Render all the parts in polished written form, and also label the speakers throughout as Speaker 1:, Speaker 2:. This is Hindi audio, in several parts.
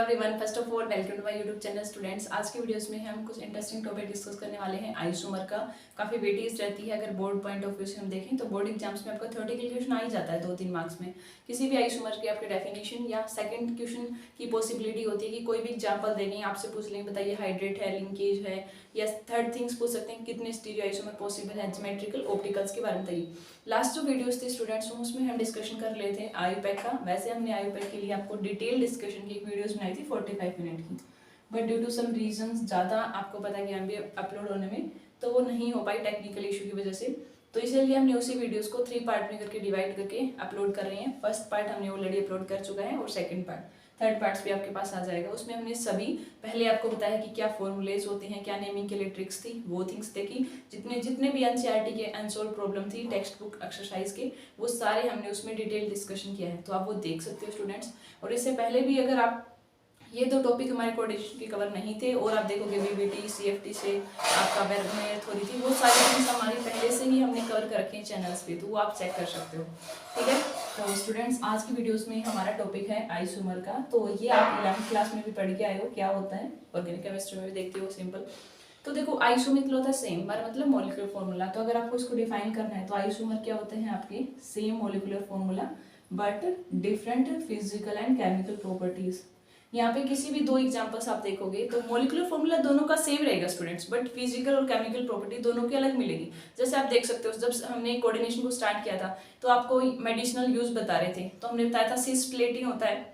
Speaker 1: Everyone, first of all welcome to my YouTube channel students. आज की वीडियोस में हम कुछ इंटरेस्टिंग टॉपिक डिस्कस करने वाले हैं। आइसोमर का काफ़ी वेटेज रहती है। अगर बोर्ड पॉइंट ऑफ व्यू से हम देखें तो बोर्ड एग्जाम्स में आपका थ्योरेटिकल क्वेश्चन आ ही जाता है 2-3 मार्क्स में। किसी भी आइसोमर के आपके डेफिनेशन या सेकंड क्वेश्चन की पॉसिबिलिटी होती है कि कोई भी एग्जाम्पल देंगे, आपसे पूछ लेंगे बताइए हाइड्रेट है, लिंकेज है, या थर्ड थिंग्स पूछ सकते हैं कितने स्टीरियो आइसोमर पॉसिबल है, ज्योमेट्रिकल ऑप्टिकल्स के बारे में बताइए। लास्ट जो वीडियोस थे स्टूडेंट्स उसमें हम डिस्कशन कर रहे थे आयुपैक का। वैसे हमने आयुपैक के लिए आपको डिटेल डिस्कशन की एक वीडियोस बनाई थी 45 मिनट की, but due to some reasons ज़्यादा आपको पता है ज्ञान भी अपलोड होने में तो वो नहीं हो पाई टेक्निकल इशू की वजह से। तो इसीलिए हमने उसी वीडियोस को 3 पार्ट में करके डिवाइड करके अपलोड कर रहे हैं। फर्स्ट पार्ट हमने ऑलरेडी अपलोड कर चुका है और सेकंड पार्ट, थर्ड पार्ट्स भी आपके पास आ जाएगा। उसमें हमने सभी पहले आपको बताया कि क्या फॉर्मूलेज होते हैं, क्या नेमिंग के लिए ट्रिक्स थी, वो थिंग्स देखी। जितने भी एनसीईआरटी के अनसॉल्व प्रॉब्लम थी टेक्स्ट बुक एक्सरसाइज के, वो सारे हमने उसमें डिटेल डिस्कशन किया है, तो आप वो देख सकते हो स्टूडेंट्स। और इससे पहले भी अगर आप ये 2 टॉपिक हमारे कोऑर्डिनेशन के कवर नहीं थे और आप देखोगे वीबीटी सीएफटी से आपका वेब थोड़ी थी, वो सारी चीज़ हमारी पहले से ही हमने कवर कर रखी है चैनल्स पे, तो वो आप चेक कर सकते हो। ठीक है, तो स्टूडेंट्स आज की वीडियोस में हमारा टॉपिक है आइसोमर का। तो ये आप 11th क्लास में भी पढ़ के आए हो क्या होता है, ऑर्गेनिक केमिस्ट्री में भी देखते हो सिंपल। तो देखो आइसोमर होता है सेम, मतलब मॉलिक्यूलर फॉर्मूला। तो अगर आपको इसको डिफाइन करना है तो आइसोमर क्या होते हैं आपके same molecular formula but different physical and chemical properties. यहाँ पे किसी भी 2 एग्जांपल्स आप देखोगे तो मॉलिक्यूलर फॉर्मूला दोनों का सेम रहेगा स्टूडेंट्स, बट फिजिकल और केमिकल प्रॉपर्टी दोनों की अलग मिलेगी। जैसे आप देख सकते हो जब हमने कोऑर्डिनेशन को स्टार्ट किया था तो आपको मेडिसिनल यूज बता रहे थे, तो हमने बताया था सिस्प्लेटिन होता है,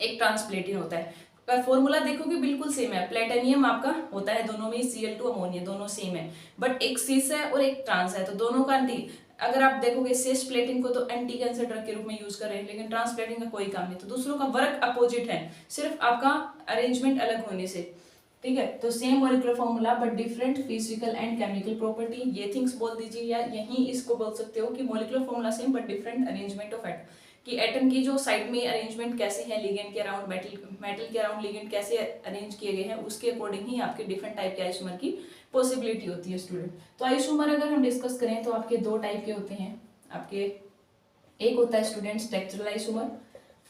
Speaker 1: एक ट्रांसप्लेटिन होता है। पर फॉर्मूला देखोगे बिल्कुल सेम है। प्लेटिनियम आपका होता है दोनों में Cl2 अमोनिया, दोनों सेम है, बट एक सिस है और एक ट्रांस है, तो दोनों का अगर आप देखोगे सिस प्लेटिंग को तो एंटी कैंसर ड्रग के रूप में यूज कर रहे हैं, लेकिन ट्रांसप्लेटिंग का कोई काम नहीं, तो दूसरों का वर्क अपोजिट है, सिर्फ आपका अरेंजमेंट अलग होने से। ठीक है, तो same molecular formula but different physical and chemical property, ये थिंग्स बोल दीजिए, या यही इसको बोल सकते हो कि molecular formula same but different arrangement of atom, कि एटम की जो साइड में अरेंजमेंट कैसे है, लिगेंड के अराउंड मेटल के अराउंड लिगेंड कैसे अरेंज किए गए हैं, उसके अकॉर्डिंग ही आपके डिफरेंट टाइप के आइसोमर की पॉसिबिलिटी होती है स्टूडेंट। तो आइसोमर अगर हम डिस्कस करें तो आपके 2 टाइप के होते हैं आपके। एक होता है स्टूडेंट स्ट्रक्चरल आइसोमर,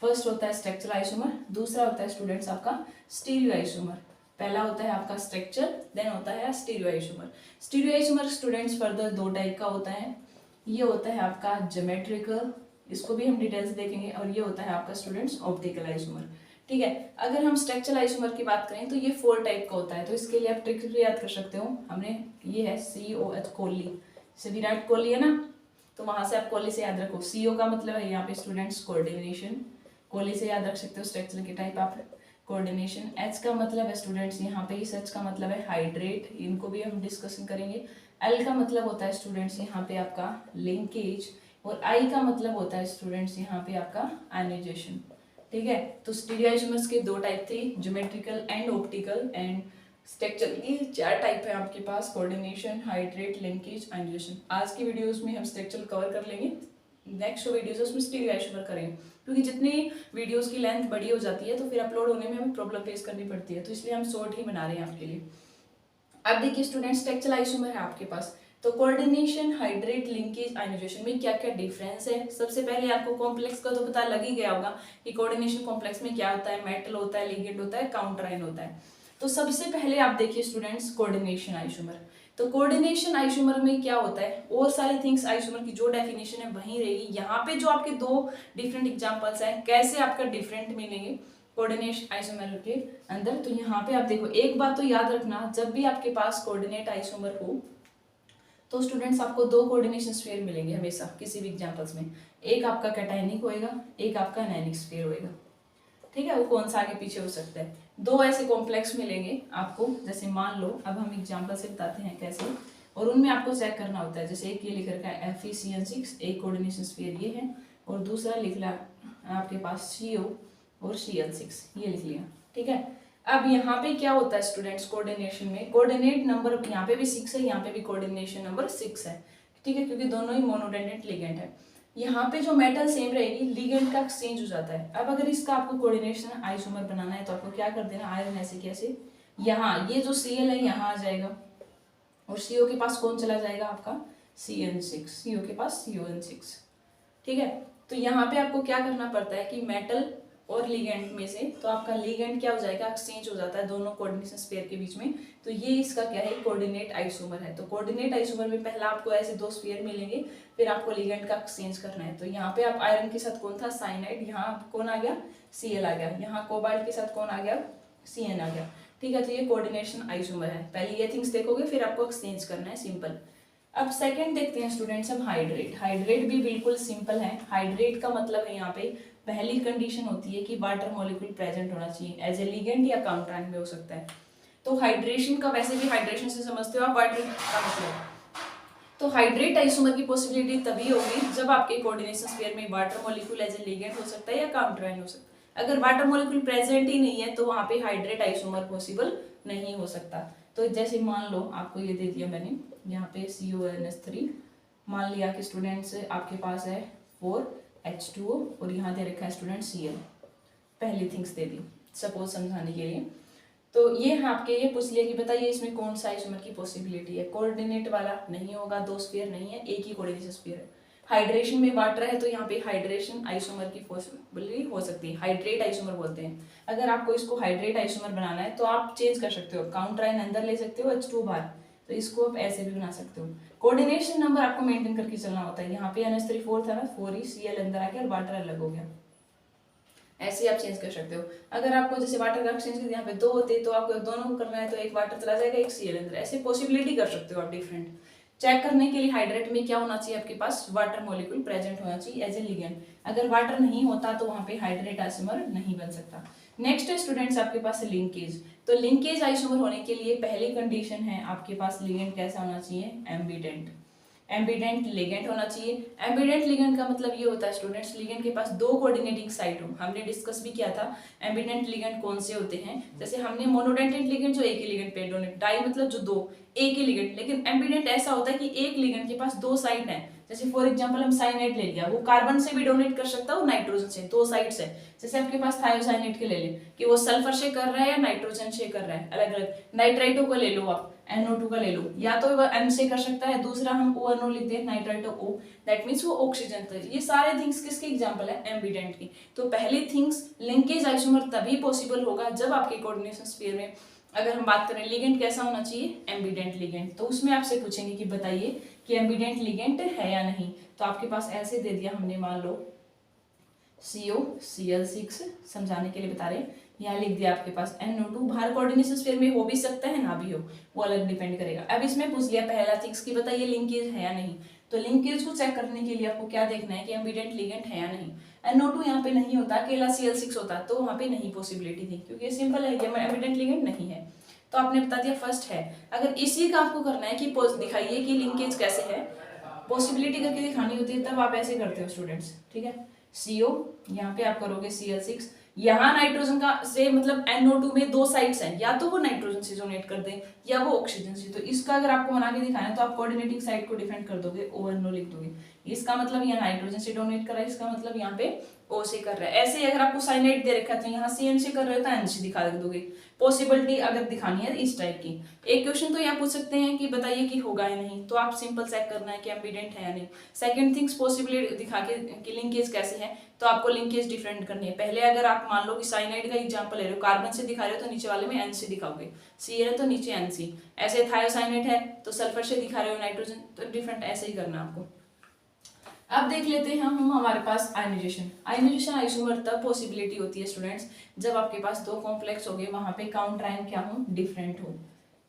Speaker 1: फर्स्ट होता है स्ट्रक्चरल आइसोमर, दूसरा होता है स्टूडेंट्स आपका स्टीरियो आइसोमर। पहला होता है आपका स्ट्रक्चर, देन होता है stereo isomer. Stereo isomer students further 2 type का होता है। ये होता है आपका ज्योमेट्रिकल, इसको भी हम डिटेल्स देखेंगे, और ये होता है आपका स्टूडेंट्स ऑप्टिकल आइसोमर। ठीक है, अगर हम स्ट्रक्चरल आइसोमर की बात करें तो ये 4 टाइप का होता है। तो इसके लिए आप ट्रिक्स भी याद कर सकते हो। हमने ये है COH कोहली, से विराट कोहली है ना, तो वहां से आप कोहली से याद रखो। CO का मतलब है यहाँ पे स्टूडेंट्स कोऑर्डिनेशन, कोहली से याद रख सकते हो स्ट्रक्चर के टाइप आप कोऑर्डिनेशन। H का मतलब है स्टूडेंट्स यहाँ पे इस H का मतलब है हाइड्रेट, इनको भी हम डिस्कशन करेंगे। L का मतलब होता है स्टूडेंट्स यहाँ पे आपका लिंकेज, और I का मतलब होता है स्टूडेंट्स यहाँ पे आपका आयनाइजेशन। ठीक है, तो स्टीरियो आइसोमर्स के 2 टाइप थे, geometrical and optical, and structure की 4 टाइप है आपके पास, कोऑर्डिनेशन, हाइड्रेट, लिंकेज, आयनाइजेशन। आज की वीडियोस में हम स्ट्रक्चर कवर कर लेंगे, नेक्स्ट वीडियोस उसमें स्टीरियो आइसोमर करेंगे, क्योंकि जितनी वीडियोस की लेंथ बड़ी हो जाती है तो फिर अपलोड होने में हमें प्रॉब्लम फेस करनी पड़ती है, तो इसलिए हम शॉर्ट ही बना रहे हैं आपके लिए। अब देखिए स्टूडेंट स्ट्रक्चरल आइसोमर है आपके पास, तो कोऑर्डिनेशन, हाइड्रेट, लिंकेज, आयनाइजेशन में क्या क्या डिफरेंस है। सबसे पहले आपको कॉम्प्लेक्स का तो पता लग ही गया होगा कि कोऑर्डिनेशन कॉम्प्लेक्स में क्या होता है, मेटल होता है, लिगेंड होता है, काउंटर आयन होता है। तो सबसे पहले आप देखिए स्टूडेंट्स कोऑर्डिनेशन आइसोमर। तो कोऑर्डिनेशन आइसोमर में क्या होता है, और सारी थिंग्स आइसोमर की जो डेफिनेशन है वही रहेगी। यहाँ पे जो आपके 2 डिफरेंट एग्जांपल्स हैं कैसे आपका डिफरेंट मिलेंगे कोऑर्डिनेट आइसोमर के अंदर। तो यहाँ पे आप देखो, एक बात तो याद रखना, जब भी आपके पास कोऑर्डिनेट आइसोमर हो तो स्टूडेंट्स आपको 2 कोऑर्डिनेशन स्फीयर मिलेंगे हमेशा किसी भी एग्जांपल्स में। एक आपका कैटायनिक होएगा, एक आपका एनायनिक स्फीयर होएगा। ठीक है, वो कौन सा आगे पीछे हो सकता है। 2 ऐसे कॉम्प्लेक्स मिलेंगे आपको, जैसे मान लो अब हम एग्जांपल से बताते हैं कैसे, और उनमें आपको चेक करना होता है। जैसे एक ये लिख रखा है FeCN6, एक कोऑर्डिनेशन स्फीयर ये है, और दूसरा लिख लिया आपके पास CO और Cl6, ये लिख लिया। ठीक है, अब यहाँ पे क्या होता है स्टूडेंट्स कोऑर्डिनेशन में, कोऑर्डिनेट नंबर यहाँ पे भी 6 है, यहाँ पे भी कोऑर्डिनेशन नंबर 6 है। ठीक है, क्योंकि दोनों ही मोनोडेंडेंट लिगेंड है। यहाँ पे जो मेटल सेम रहेगी, लिगेंड का एक्सचेंज हो जाता है। अब अगर इसका आपको कोऑर्डिनेशन आइसोमर बनाना है तो आपको क्या कर देना, आयरन ऐसे कैसे, यहाँ ये जो Cl है यहाँ आ जाएगा, और CO के पास कौन चला जाएगा आपका CN6, CO के पास CON6। ठीक है, तो यहाँ पे आपको क्या करना पड़ता है कि मेटल और लिगेंड में से, तो आपका लिगेंड क्या हो जाएगा, एक्सचेंज हो जाता है दोनों कोऑर्डिनेशन स्फीयर के बीच में। तो ये इसका क्या है, कोऑर्डिनेट आइसोमर है। तो कोऑर्डिनेट आइसोमर में पहला आपको ऐसे दो स्फीयर मिलेंगे, फिर आपको लिगेंड का एक्सचेंज करना है। तो यहाँ पे आप आयरन के साथ कौन था, साइनाइड, यहाँ कौन आ गया, Cl आ गया, यहाँ कोबाल्ट के साथ कौन आ गया, Cn आ गया। ठीक है, तो ये कोऑर्डिनेशन आइसोमर है। पहले ये थिंग्स देखोगे, फिर आपको एक्सचेंज करना है, सिंपल। अब सेकंड देखते हैं स्टूडेंट्स हम हाइड्रेट। हाइड्रेट भी बिल्कुल सिंपल है। हाइड्रेट का मतलब है यहाँ पे पहली कंडीशन होती है कि वाटर मॉलिक्यूल प्रेजेंट होना चाहिए, एज ए लिगेंड या काउंटरायन में हो सकता है। तो हाइड्रेशन का, वैसे भी हाइड्रेशन से समझते हो आप वाटर का मतलब। तो हाइड्रेट आइसोमर की पॉसिबिलिटी तभी होगी जब आपके कोऑर्डिनेशन स्फीयर में water molecule as a ligand हो सकता है या काउंटरायन हो सकता है। अगर वाटर मॉलिक्यूल प्रेजेंट ही नहीं है तो वहां पे हाइड्रेट आइसोमर पॉसिबल नहीं हो सकता। तो जैसे मान लो आपको ये दे दिया मैंने, यहाँ पे CONH3, मान लिया कि स्टूडेंट्स आपके पास है 4H2O और यहाँ दे रखा है स्टूडेंट Cl। पहली थिंग्स दे दी सपोज समझाने के लिए। तो ये है आपके, ये पूछ लिया कि बताइए इसमें कौन सा आइसोमर की पॉसिबिलिटी है। कोऑर्डिनेट वाला नहीं होगा, दो स्फीयर नहीं है, एक ही कोऑर्डिनेशन स्फीयर है। हाइड्रेशन में वाटर है तो यहाँ पे हाइड्रेशन आइसोमर की पॉसिबिलिटी हो सकती है, हाइड्रेट आइसोमर बोलते हैं। अगर आपको इसको हाइड्रेट आइसोमर बनाना है तो आप चेंज कर सकते हो, काउंटरायन अंदर ले सकते हो, H2 बाहर, तो इसको आप ऐसे भी बना सकते हो। कोऑर्डिनेशन नंबर आपको मेंटेन करके चलना होता है। यहाँ पे NH3 4 था ना, 4 ही, Cl अंदर आ गया और वाटर अलग हो गया, ऐसे आप चेंज कर सकते हो। अगर आपको जैसे वाटर का एक्सचेंज कर यहाँ पे 2 होते तो आपको दोनों को करना है, तो एक वाटर चला जाएगा, एक Cl अंदर, ऐसे पॉसिबिलिटी कर सकते हो आप डिफरेंट। चेक करने के लिए हाइड्रेट में क्या होना चाहिए, आपके पास वाटर मॉलिक्यूल प्रेजेंट होना चाहिए एज ए लिगेंड। अगर वाटर नहीं होता तो वहां पे हाइड्रेट आइसोमर नहीं बन सकता। नेक्स्ट है स्टूडेंट्स आपके पास लिंकेज। तो लिंकेज आइसोमर होने के लिए पहली कंडीशन है आपके पास लिगेंड कैसा होना चाहिए, एम्बिडेंट। एम्बिडेंट लिगेंड होना चाहिए। एम्बिडेंट लिगेंड का मतलब ये होता है स्टूडेंट्स, लिगेंड के पास दो कोऑर्डिनेटिंग साइट हो। हमने डिस्कस भी किया था एम्बिडेंट लिगेंड कौन से होते हैं। जैसे हमने मोनोडेंटेड लिगेंड जो एक ही लिगेंड पे डोनेट, डाई मतलब जो दो, एक ही लिगेंड। लेकिन एम्बिडेंट ऐसा होता है कि एक लिगेंड के पास दो साइट है। जैसे फॉर एग्जांपल हम साइनाइड ले लिया, वो कार्बन से भी डोनेट कर सकता है और नाइट्रोजन से, दो साइड्स है। जैसे आपके पास थायोसाइनाइड के ले ले कि वो सल्फर से कर रहा है या नाइट्रोजन से कर रहा है, अलग अलग। नाइट्राइटो को ले लो आप, NO2 का ले लो, या तो N से कर सकता है, दूसरा हम ONO लिख दें, नाइट्राइटो O, दैट मींस वो ऑक्सीजन था। ये सारे थिंग्स किसके एग्जांपल है, एम्बिडेंट की। तो पहली थिंग्स लिंकेज आइसोमर तभी पॉसिबल होगा जब आपके कोऑर्डिनेशन स्फीयर में, अगर हम बात करें लिगेंड कैसा होना चाहिए, एम्बिडेंट लिगेंड। तो उसमें आपसे पूछेंगे कि बताइए कि एम्बिडेंट लिगेंड है या नहीं। तो आपके पास ऐसे दे दिया हमने, मान लो COCl6 समझाने के लिए बता रहे, यहाँ लिख दिया आपके पास NO2। बाहर कोऑर्डिनेशन स्फीयर में हो भी सकता है, ना भी हो, वो अलग डिपेंड करेगा। अब इसमें पूछ लिया पहला थिंग्स की बताइए लिंकेज है या नहीं। तो लिंकेज को चेक करने के लिए आपको क्या देखना है कि एम्बिडेंट लिगेंड है या नहीं। NO2 यहाँ पे नहीं होता, अकेला Cl6 होता तो वहाँ पे नहीं पॉसिबिलिटी थी, क्योंकि सिंपल है कि एम्बिडेंट लिगेंड नहीं है। तो आपने बता दिया फर्स्ट है। अगर इसी का आपको करना है कि दिखाइए कि लिंकेज कैसे है, पॉसिबिलिटी करके दिखानी होती है, तब आप ऐसे करते हो स्टूडेंट्स, ठीक है। CO यहाँ पे आप करोगे Cl6, यहाँ नाइट्रोजन का से मतलब NO2 में दो साइड्स हैं, या तो वो नाइट्रोजन से डोनेट कर दें या वो ऑक्सीजन से। तो इसका अगर आपको बना के दिखाना है तो आप कोऑर्डिनेटिंग साइड को डिफाइन कर दोगे, ONO लिख दोगे। इसका मतलब यहाँ नाइट्रोजन से डोनेट कर रहा है, इसका मतलब यहाँ पे O से कर रहा है। ऐसे ही अगर आपको साइनाइड दे रखा है तो यहाँ CN से कर रहे हो तो N से दिखा दोगे। पॉसिबिलिटी अगर दिखानी है इस टाइप की। एक क्वेश्चन तो यहाँ पूछ सकते हैं कि बताइए कि होगा या नहीं, तो आप सिंपल चेक करना है कि एम्बिडेंट है या नहीं। सेकंड थिंग्स पॉसिबिलिटी दिखा के कि लिंकेज कैसे है, तो आपको लिंकेज डिफरेंट करनी है। पहले अगर आप मान लो कि साइनाइड का एग्जांपल ले रहे हो, कार्बन से दिखा रहे हो तो नीचे वाले में N से दिखाओगे, Cl है तो नीचे NC। ऐसे थायोसाइनाइड है तो सल्फर से दिखा रहे हो नाइट्रोजन, तो डिफरेंट ऐसे ही करना आपको। अब देख लेते हैं हम हमारे पास आयनाइजेशन। आयनाइजेशन आइसोमर तब पॉसिबिलिटी होती है स्टूडेंट्स जब आपके पास दो कॉम्प्लेक्स हो गए, वहां पे काउंटरायन क्या हो, डिफरेंट हो,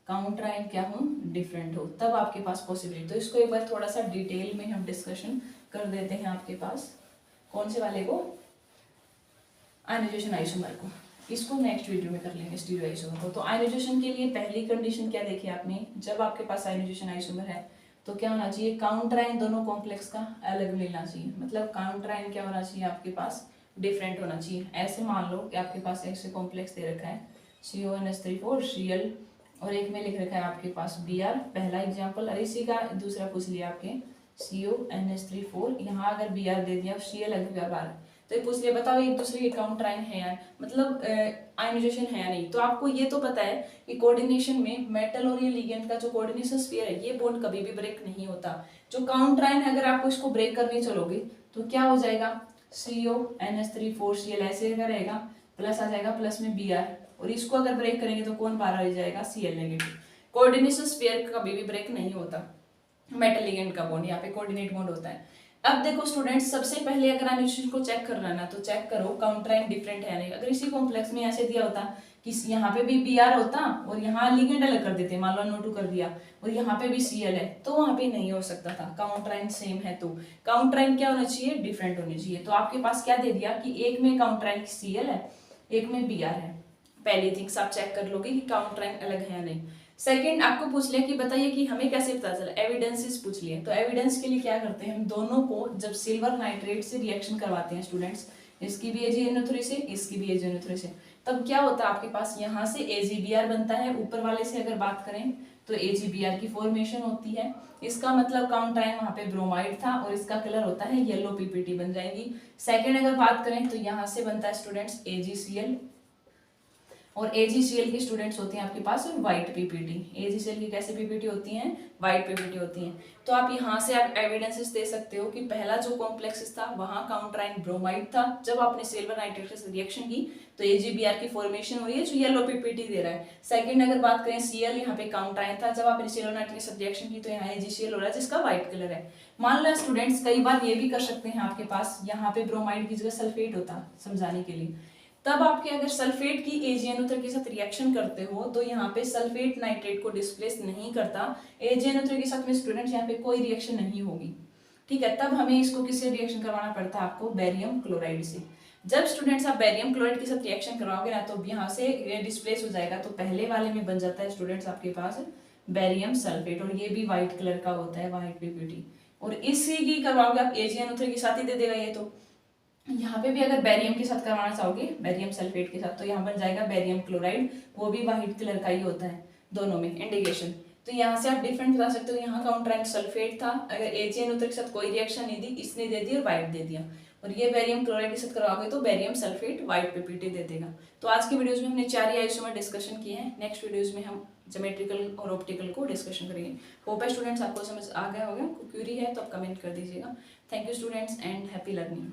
Speaker 1: काउंटरायन क्या हो, डिफरेंट हो, तब आपके पास पॉसिबिलिटी। तो इसको एक बार थोड़ा सा डिटेल में हम डिस्कशन कर देते हैं आपके पास। कौन से वाले को, आयनाइजेशन आइसोमर को। इसको नेक्स्ट वीडियो में कर लेंगे स्टीरियो आइसोमर को। तो आयनाइजेशन के लिए पहली कंडीशन क्या देखी आपने, जब आपके पास आयनाइजेशन आइसोमर है तो क्या होना चाहिए, काउंटरायन दोनों कॉम्प्लेक्स का अलग मिलना चाहिए। मतलब काउंटरायन क्या होना चाहिए आपके पास, डिफरेंट होना चाहिए। ऐसे मान लो कि आपके पास ऐसे कॉम्प्लेक्स दे रखा है CONH3 Cl और एक में लिख रखा है आपके पास Br, पहला एग्जाम्पल। और इसी का दूसरा पूछ लिया आपके CONH3 यहाँ अगर Br दे दिया, Cl अगर Br, तो ये पूछ लिया बताओ एक दूसरे के काउंटरायन है या मतलब आयनाइजेशन है या नहीं। तो आपको ये तो पता है कि कोऑर्डिनेशन में मेटल और ये लिगेंड का जो कोऑर्डिनेशन स्फीयर है, ये बॉन्ड कभी भी ब्रेक नहीं होता। जो काउंटरायन है अगर आपको इसको ब्रेक करने चलोगे तो क्या हो जाएगा, CONH3 4Cl ऐसे का रहेगा, प्लस आ जाएगा प्लस में Br, और इसको अगर ब्रेक करेंगे तो कौन बाहर आ जाएगा, Cl नेगेटिव। कोऑर्डिनेशन स्फीयर का कभी भी ब्रेक नहीं होता, मेटल लिगेंड का बॉन्ड, यहाँ पे कोऑर्डिनेट बॉन्ड होता है। अब देखो स्टूडेंट्स, सबसे पहले अगर एनिमेशन को चेक करना है ना, तो चेक करो काउंटर एंड डिफरेंट है नहीं। अगर इसी कॉम्प्लेक्स में ऐसे दिया होता कि यहाँ पे भी Br होता और यहाँ लिगेंड अलग कर देते, मान लो NO2 कर दिया, और यहाँ पे भी Cl है, तो वहाँ पे नहीं हो सकता था। काउंटर एंड सेम है तो काउंटर एंड क्या होना चाहिए, डिफरेंट होनी चाहिए। तो आपके पास क्या दे दिया कि एक में काउंटर एंड Cl है, एक में Br है। पहली थिंग्स आप चेक कर लोगे कि काउंटर एंड अलग है या नहीं। सेकंड आपको पूछ लिया कि बताइए कि हमें कैसे पता चला, एविडेंसेस पूछ लिए। तो एविडेंस के लिए क्या करते हैं हम, दोनों को जब सिल्वर नाइट्रेट से रिएक्शन करवाते हैं स्टूडेंट्स, इसकी भी AgNO3 से, इसकी भी AgNO3 से, तब क्या होता है आपके पास यहाँ से AgBr बनता है, ऊपर वाले से अगर बात करें तो AgBr की फॉर्मेशन होती है। इसका मतलब काउंटर आयन वहाँ पे ब्रोमाइड था और इसका कलर होता है येलो, PPT बन जाएगी। सेकेंड अगर बात करें तो यहाँ से बनता है स्टूडेंट्स AgCl, और AgCl के स्टूडेंट्स होते हैं आपके पास व्हाइट PPT। AgCl की कैसे PPT होती हैं, व्हाइट PPT होती हैं। तो आप यहाँ से आप एविडेंसेस दे सकते हो कि पहला जो कॉम्प्लेक्स था वहाँ काउंटर आयन ब्रोमाइड था, जब आपने सिल्वर नाइट्रेट से रिएक्शन की तो AgBr की फॉर्मेशन हुई है जो येलो PPT दे रहा है। सेकंड अगर बात करें Cl, यहाँ पे काउंटर आयन था, जब आपने सिल्वर नाइट्रेट से रिएक्शन की तो यहाँ AgCl हो रहा है जिसका व्हाइट कलर है। मान लो स्टूडेंट्स कई बार ये भी कर सकते हैं, आपके पास यहाँ पे ब्रोमाइड की जगह सल्फेट होता, समझाने के लिए, तब आपके अगर सल्फेट की AgNO3 के साथ रिएक्शन करते हो तो यहाँ पे सल्फेट नाइट्रेट को डिस्प्लेस नहीं करता, AgNO3 के साथ में स्टूडेंट्स यहाँ पे कोई रिएक्शन नहीं होगी, ठीक है। तब हमें इसको किससे रिएक्शन करवाना पड़ता है, आपको बेरियम क्लोराइड से। जब स्टूडेंट्स आप बेरियम क्लोराइड के साथ रिएक्शन करवाओगे ना तो यहाँ से डिस्प्लेस हो जाएगा, तो पहले वाले में बन जाता है स्टूडेंट्स आपके पास बेरियम सल्फेट, और ये भी व्हाइट कलर का होता है, व्हाइट PPT। और इसी की करवाओगे आप AgNO3 के साथ ही दे देगा ये, तो यहाँ पे भी अगर बेरियम के साथ करवाना चाहोगे, बेरियम सल्फेट के साथ, तो यहाँ बन जाएगा बेरियम क्लोराइड, वो भी व्हाइट कलर का ही होता है, दोनों में इंडिकेशन। तो यहाँ से आप डिफरेंट बता सकते हो, यहाँ काउंटर आयन सल्फेट था, अगर AgNO3 के साथ कोई रिएक्शन नहीं दी, इसने दे दी और व्हाइट दे दिया, और ये बेरियम क्लोराइड के साथ करवाओगे तो बेरियम सल्फेट व्हाइट PPT दे देगा। तो आज की वीडियोज में हमने 4 ही आइसोमर डिस्कशन किए हैं। नेक्स्ट वीडियोज में हम ज्योमेट्रिकल और ऑप्टिकल को डिस्कशन करेंगे। होप है स्टूडेंट्स आपको समझ आ गया होगा, क्वेरी है तो आप कमेंट कर दीजिएगा। Thank you students and happy learning.